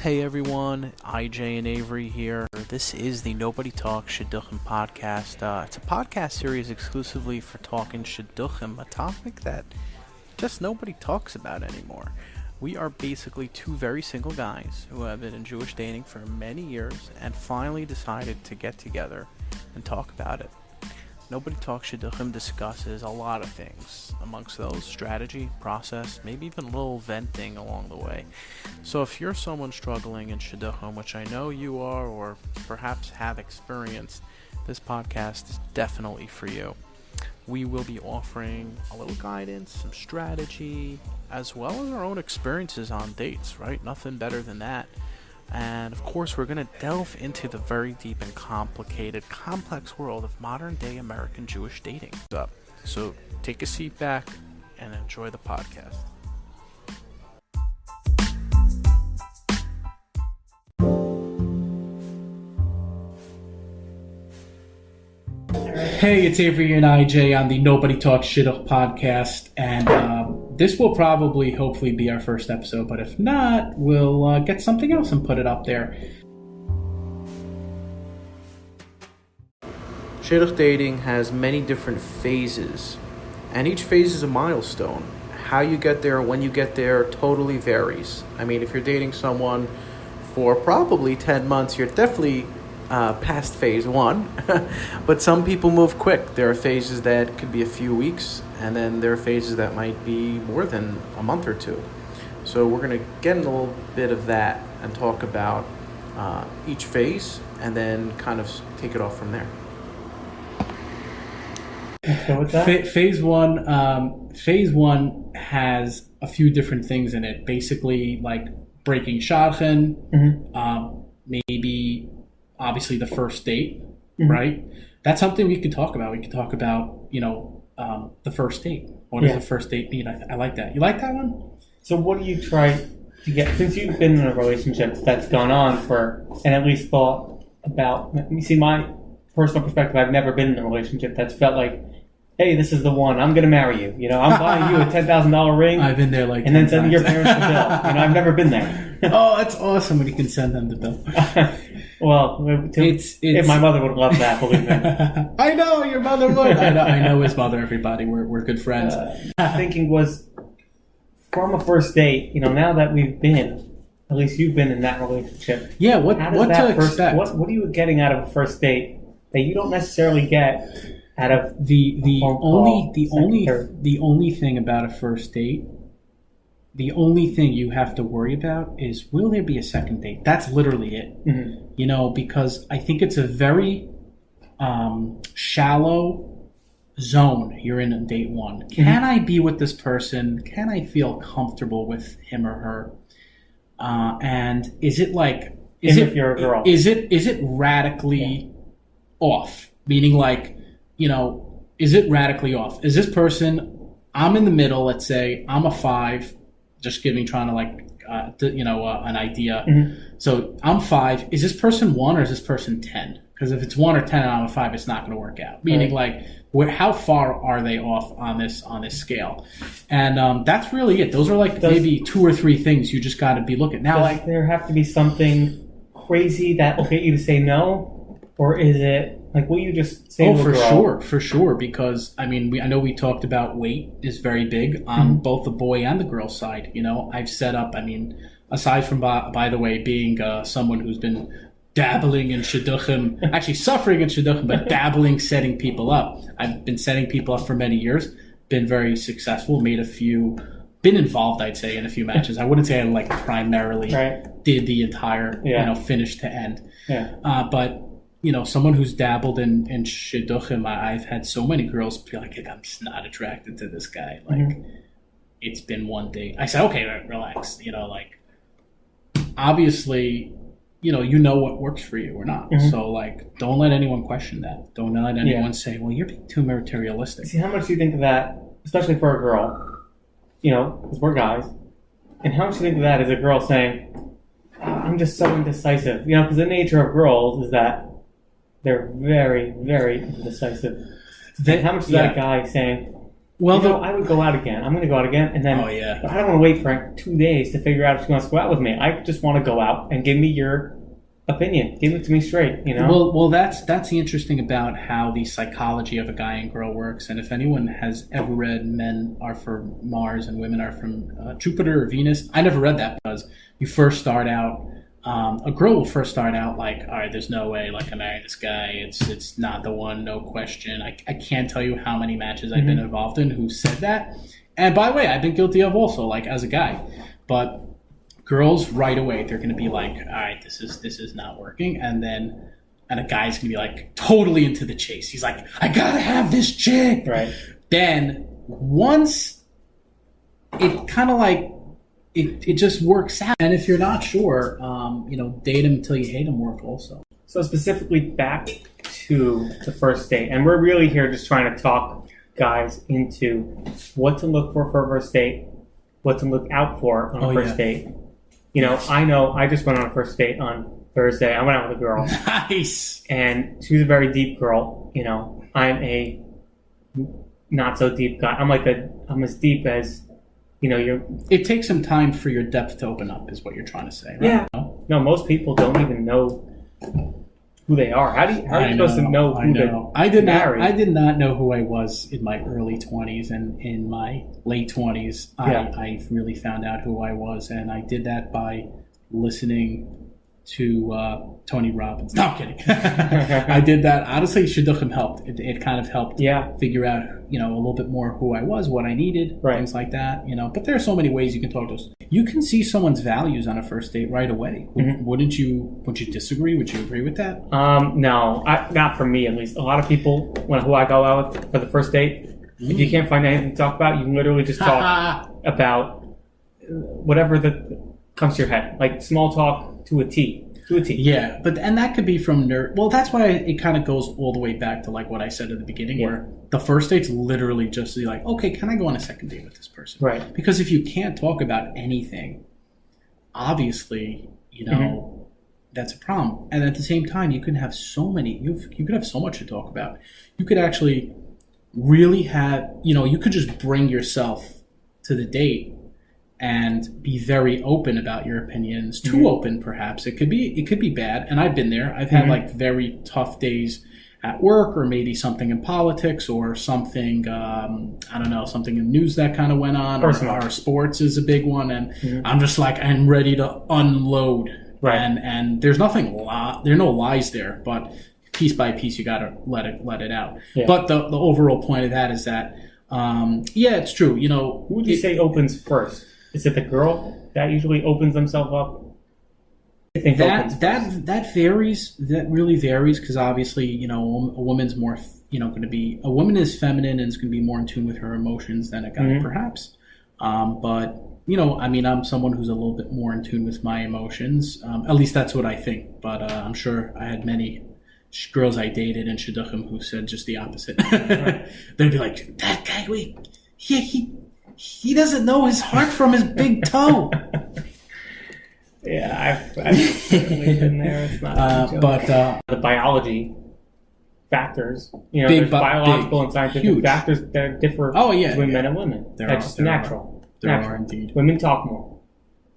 Hey everyone, IJ and Avery here. This is the Nobody Talks Shiduchim podcast. It's a podcast series exclusively for talking shiduchim, a topic that just nobody talks about anymore. We are basically two very single guys who have been in Jewish dating for many years and finally decided to get together and talk about it. Nobody Talks Shiduchim discusses a lot of things, amongst those strategy, process, maybe even a little venting along the way. So if you're someone struggling in shiduchim, which I know you are or perhaps have experienced, this podcast is definitely for you. We will be offering a little guidance, some strategy, as well as our own experiences on dates, right? Nothing better than that. And of course, we're going to delve into the very deep and complicated, complex world of modern day American Jewish dating. So take a seat back and enjoy the podcast. Hey, it's Avery and IJ on the Nobody Talks Shidduch podcast, and this will probably, hopefully, be our first episode, but if not, we'll get something else and put it up there. Shidduch dating has many different phases, and each phase is a milestone. How you get there, when you get there, totally varies. I mean, if you're dating someone for probably 10 months, you're definitely past phase one, but some people move quick. There are phases that could be a few weeks, and then there are phases that might be more than a month or two. So we're going to get in a little bit of that and talk about each phase, and then kind of take it off from there. So with that? Phase one has a few different things in it. Basically, like breaking shidduchim, maybe. Obviously, the first date, right? That's something we could talk about. We could talk about, the first date. What does the first date mean? I like that. You like that one? So what do you try to get, since you've been in a relationship that's gone on for, and at least thought about, you see, my personal perspective, I've never been in a relationship that's felt like, hey, this is the one, I'm going to marry you. I'm buying you a $10,000 ring. I've been there like and then sending your parents the bill. I've never been there. Oh, that's awesome when you can send them the bill. Well, if my mother would love that, believe me. I know, your mother would. I know his mother, everybody. We're good friends. Thinking was, from a first date, now that we've been, at least you've been in that relationship. Yeah, what to expect? What are you getting out of a first date that you don't necessarily get out of the only thing about a first date? The only thing you have to worry about is, will there be a second date? That's literally it. Mm-hmm. Because I think it's a very shallow zone you're in on date one. Can I be with this person? Can I feel comfortable with him or her? And is it like... if you're a girl. Is it radically off? Meaning like, is it radically off? Is this person... I'm in the middle, let's say. I'm a 5... Just trying to an idea. Mm-hmm. So I'm 5. Is this person 1 or is this person 10? Because if it's 1 or 10 and I'm a 5, it's not going to work out. Meaning, how far are they off on this scale? And that's really it. Those are maybe 2 or 3 things you just got to be looking. Now, does there have to be something crazy that will get you to say no, or is it will you just say? Oh, for sure. Because I know we talked about weight is very big on both the boy and the girl side. I've set up. Aside from by the way being someone who's been dabbling in shiduchim, actually suffering in shiduchim, but dabbling, setting people up. I've been setting people up for many years. Been very successful. Made a few. Been involved, I'd say, in a few matches. I wouldn't say I primarily did the entire finish to end. Yeah. But. Someone who's dabbled in shiduchim, I've had so many girls be like, I'm just not attracted to this guy. It's been one date. I said, okay, relax. Obviously, what works for you or not. Mm-hmm. So, don't let anyone question that. Don't let anyone say, well, you're being too materialistic. See, how much do you think of that, especially for a girl, because we're guys, and how much do you think of that as a girl saying, I'm just so indecisive? Because the nature of girls is that they're very, very indecisive. How much is that guy saying, Well, I would go out again. I'm going to go out again, and then Oh, yeah. but I don't want to wait for 2 days to figure out if she wants to go out with me. I just want to go out and give me your opinion. Give it to me straight, Well, that's the interesting about how the psychology of a guy and girl works. And if anyone has ever read Men Are From Mars and Women Are From Jupiter or Venus, I never read that because you first start out. A girl will first start out like, all right, there's no way like I marry this guy. It's not the one, no question. I can't tell you how many matches I've been involved in who said that. And by the way, I've been guilty of also, like as a guy. But girls right away, they're going to be like, all right, this is not working. And a guy's going to be like totally into the chase. He's like, I got to have this chick. Right. Then once it kind of like, it just works out. And if you're not sure, date him until you hate him work also. So specifically back to the first date, and we're really here just trying to talk guys into what to look for a first date, what to look out for on a first date. I know I just went on a first date on Thursday. I went out with a girl. Nice. And she was a very deep girl. I'm a not so deep guy. I'm as deep as It takes some time for your depth to open up, is what you're trying to say, right? Yeah. No, most people don't even know who they are. How are you supposed to know who to marry? I did not know who I was in my early 20s, and in my late 20s, I really found out who I was, and I did that by listening to Tony Robbins. No, I'm kidding. I did that. Honestly, shidduchim helped. It kind of helped figure out, a little bit more who I was, what I needed, things like that. But there are so many ways you can talk to us. You can see someone's values on a first date right away. Wouldn't you disagree? Would you agree with that? No, not for me at least. A lot of people, who I go out with for the first date, if you can't find anything to talk about, you can literally just talk about whatever comes to your head, like small talk to a T. Yeah, and that could be from nerd. Well, that's why it kind of goes all the way back to like what I said at the beginning, where the first date's literally just like, okay, can I go on a second date with this person? Right. Because if you can't talk about anything, obviously, that's a problem. And at the same time, you can have you could have so much to talk about. You could actually really have, you could just bring yourself to the date and be very open about your opinions. Too open, perhaps. It could be bad, and I've been there. I've had like very tough days at work, or maybe something in politics, or something I don't know, something in news that kind of went on, or sports is a big one, and I'm just like, I'm ready to unload. Right. And there's there are no lies there, but piece by piece you gotta let it out. Yeah. But the overall point of that is that it's true. Who would you say opens first? Is it the girl that usually opens themselves up? I think that varies. That really varies, because obviously, a woman's more, going to be, a woman is feminine and is going to be more in tune with her emotions than a guy, perhaps. But I'm someone who's a little bit more in tune with my emotions. At least that's what I think. But I'm sure I had many girls I dated in shidduchim who said just the opposite. They'd be like, that guy, he doesn't know his heart from his big toe. Yeah, I've certainly been there. It's not but the biology factors, there's biological and scientific factors that differ between men and women. That's just natural. There are indeed. Women talk more.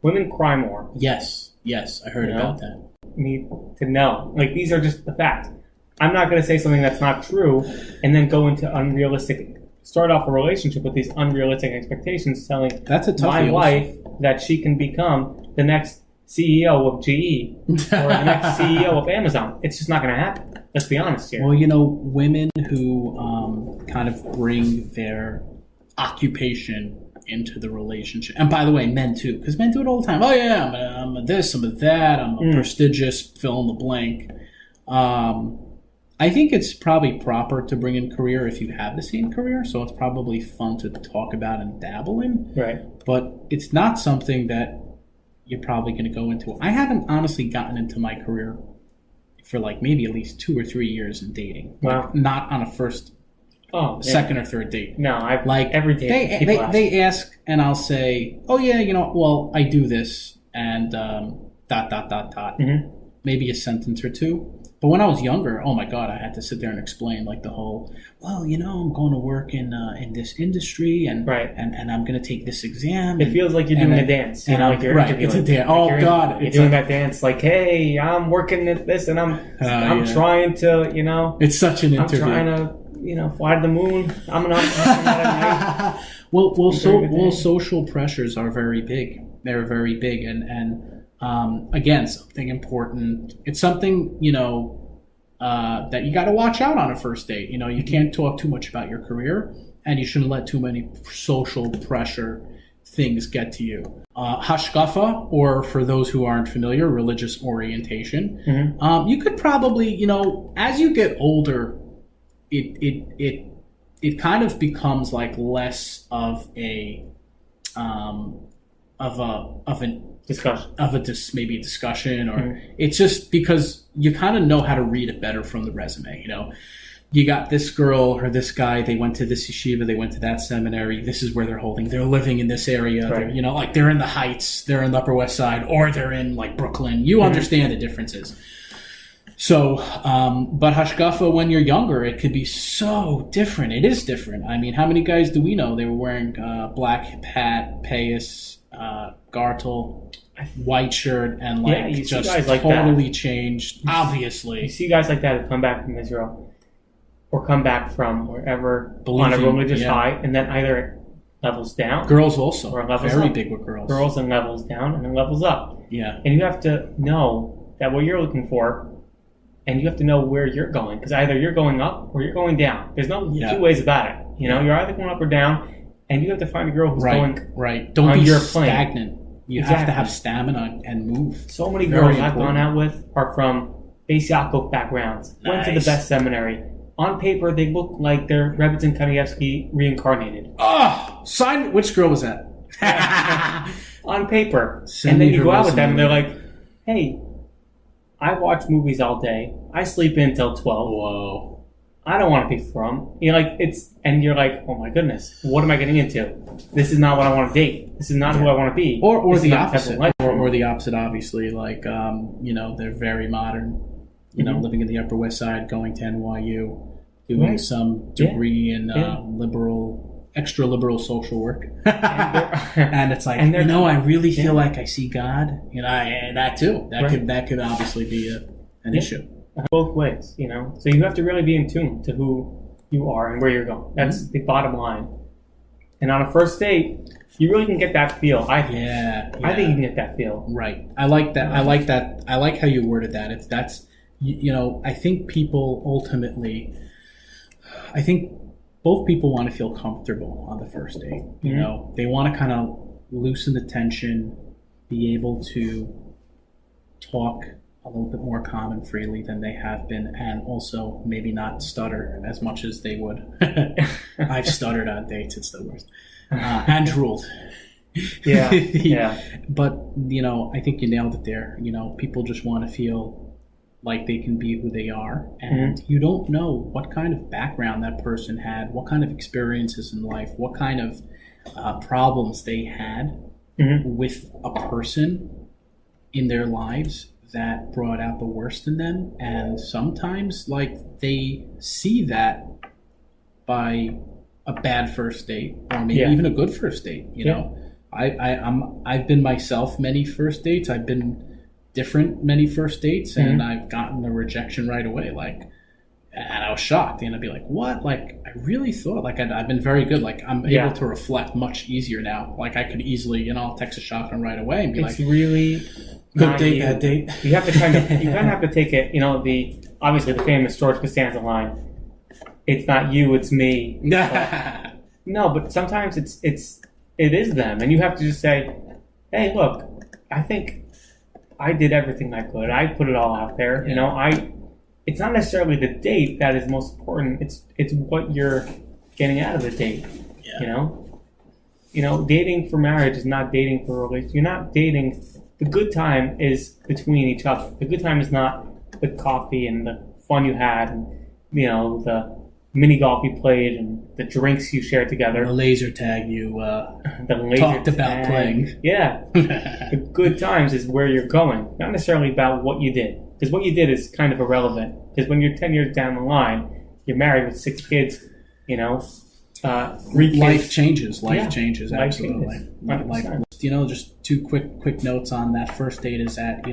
Women cry more. Yes, I heard about that. Need to know. Like, these are just the facts. I'm not going to say something that's not true and then go into start off a relationship with these unrealistic expectations, telling my wife that she can become the next CEO of GE or the next CEO of Amazon. It's just not going to happen. Let's be honest here. Well, women who kind of bring their occupation into the relationship, and by the way, men too, because men do it all the time. Oh yeah, I'm a this, I'm a that, I'm a prestigious, fill in the blank. I think it's probably proper to bring in career if you have the same career, so it's probably fun to talk about and dabble in. Right. But it's not something that you're probably going to go into. I haven't honestly gotten into my career for like maybe at least 2 or 3 years in dating. Wow. Like, not on a second or third date. No, I've like every day. They ask, and I'll say, oh yeah, I do this, and ... Maybe a sentence or two. But when I was younger, oh my God, I had to sit there and explain like the whole, well, I'm going to work in this industry and I'm going to take this exam. It feels like you're doing a dance, like you're interviewing. It's a dance. Oh God, you're doing that dance. Like, hey, I'm working at this, and I'm trying to, It's such an interview. I'm trying to, fly to the moon. I'm an entrepreneur. Well, social pressures are very big. They're very big, and again, something important. It's something, that you got to watch out on a first date. You can't talk too much about your career, and you shouldn't let too many social pressure things get to you. Hashkafa, or for those who aren't familiar, religious orientation. Mm-hmm. You could probably, as you get older, it kind of becomes like less of a maybe a discussion, or it's just because you kind of know how to read it better from the resume. You got this girl or this guy, they went to this yeshiva, they went to that seminary, this is where they're living in this area, right. They're, like they're in the Heights, they're in the Upper West Side, or they're in like Brooklyn. You understand the differences. So, but hashkafa, when you're younger, it could be so different. It is different. I mean, how many guys do we know? They were wearing black hat, payas, gartel, white shirt, and just totally changed. Obviously, you see guys like that who come back from Israel or come back from wherever on a religious high, and then either it levels down. Girls also or levels very up. big with girls. Girls and levels down, and then levels up. Yeah, and you have to know that what you're looking for. And you have to know where you're going, because either you're going up or you're going down. There's no two ways about it. You're either going up or down, and you have to find a girl who's going Don't on be your stagnant. You have to have stamina and move. So many girls I've gone out with are from Beis Yaakov backgrounds. Nice. Went to the best seminary. On paper, they look like they're Rebbetzin Kanievsky reincarnated. Oh, which girl was that? On paper. And then you go out with them, and they're like, hey, I watch movies all day. I sleep in till 12. Whoa. I don't want to be from. You're like, oh my goodness, what am I getting into? This is not what I want to date. This is not who I want to be. Or the opposite. Or the opposite, obviously. Like, they're very modern. Living in the Upper West Side, going to NYU, doing some degree in extra liberal social work. And it's like, I really feel like I see God. That too. That could obviously be an issue. Both ways, So you have to really be in tune to who you are and where you're going. That's the bottom line. And on a first date, you really can get that feel, I think. Yeah. I think you can get that feel. Right. I like that. I like how you worded that. I think people ultimately, both people want to feel comfortable on the first date. They want to kind of loosen the tension, be able to talk a little bit more calm and freely than they have been, and also maybe not stutter as much as they would. I've stuttered on dates; it's the worst. And drooled. Yeah. But I think you nailed it there. People just want to feel like they can be who they are, and you don't know what kind of background that person had, what kind of experiences in life, what kind of problems they had with a person in their lives that brought out the worst in them. And sometimes they see that by a bad first date, or maybe even a good first date. I've been myself many first dates. I've been different many first dates, and I've gotten a rejection right away. And I was shocked, and I'd be like, "What?" I really thought I've been very good. I'm able to reflect much easier now. I could easily, I'll text a shotgun right away and be it's really good date, bad date. You have to kind of have to take it. Obviously the famous George Costanza line. It's not you, it's me. No, but sometimes it is them, and you have to just say, "Hey, look, I think I did everything I could. I put it all out there. It's not necessarily the date that is most important. It's what you're getting out of the date. Yeah. Dating for marriage is not dating for a relationship. You're not dating. The good time is between each other. The good time is not the coffee and the fun you had, and the mini golf you played and the drinks you shared together. The laser tag you talked about playing. Yeah. The good times is where you're going, not necessarily about what you did. Because what you did is kind of irrelevant. Because when you're 10 years down the line, you're married with 6 kids, 3 kids. Life changes. Life changes, Life absolutely. changes. Life, just 2 quick notes on that first date is that,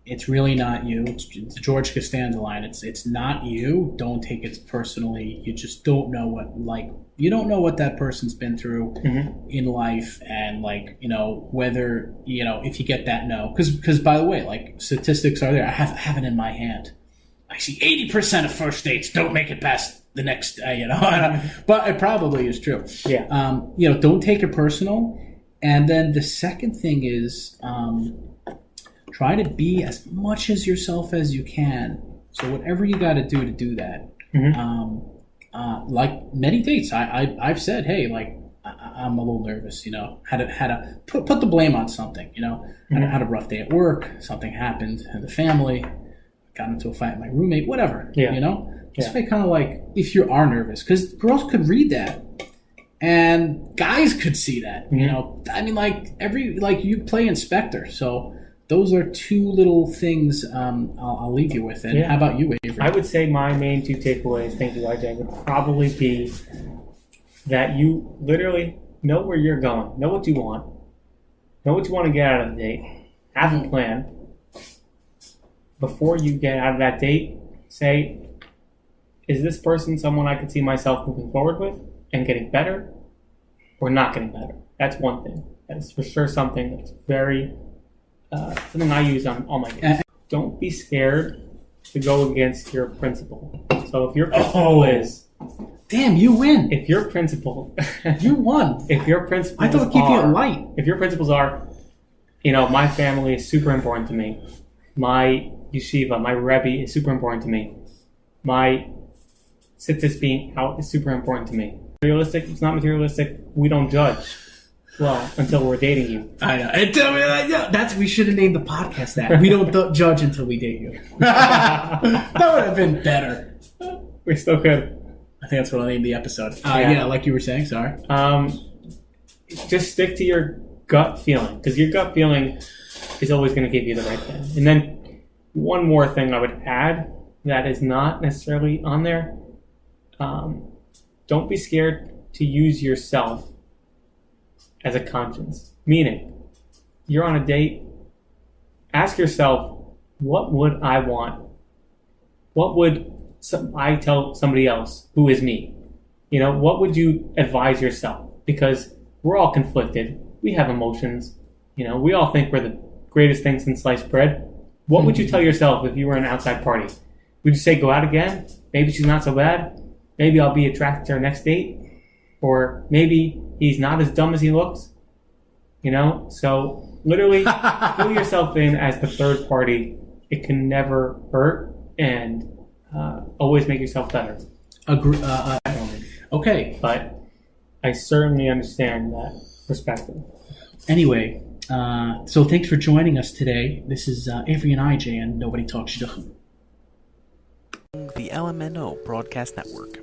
it's really not you. It's the George Costanza line. It's not you. Don't take it personally. You just don't know you don't know what that person's been through in life, and whether if you get that no. Because by the way, statistics are there. I have it in my hand. I see 80% of first dates don't make it past the next day. But it probably is true. Yeah. Don't take it personal. And then the second thing is. Try to be as much as yourself as you can. So whatever you got to do that. Like many dates, I've said, hey, I'm a little nervous. Had to put the blame on something. Had a rough day at work. Something happened in the family. Got into a fight with my roommate. Whatever. Yeah. Just kind of if you are nervous, because girls could read that. And guys could see that. You play inspector, so. Those are 2 little things I'll leave you with. And how about you, Avery? I would say my main 2 takeaways, thank you, IJ, would probably be that you literally know where you're going, know what you want to get out of the date, have a plan. Before you get out of that date, say, is this person someone I could see myself moving forward with and getting better or not getting better? That's one thing. That's for sure something that's very... something I use on all my dates. Don't be scared to go against your principle. So if your principle is... Damn, you win. If your principle... You won. If your principles I thought keep it light. If your principles are, my family is super important to me. My yeshiva, my rebbe is super important to me. My sitters being out is super important to me. Materialistic, it's not materialistic. We don't judge. Well, until we're dating you. I know. We should have named the podcast that. We don't judge until we date you. That would have been better. We still could. I think that's what I'll name the episode. Like you were saying, sorry. Just stick to your gut feeling, because your gut feeling is always going to give you the right thing. And then one more thing I would add that is not necessarily on there. Don't be scared to use yourself as a conscience. Meaning, you're on a date, ask yourself, what would I want? What would I tell somebody else who is me? What would you advise yourself? Because we're all conflicted. We have emotions. We all think we're the greatest thing since sliced bread. What would you tell yourself if you were in an outside party? Would you say, go out again? Maybe she's not so bad. Maybe I'll be attracted to her next date. Or maybe he's not as dumb as he looks. So literally fill yourself in as the third party. It can never hurt, and always make yourself better. Okay. But I certainly understand that perspective. Anyway, so thanks for joining us today. This is Avery and IJ, and Nobody Talks Shidduchim. The LMNO Broadcast Network.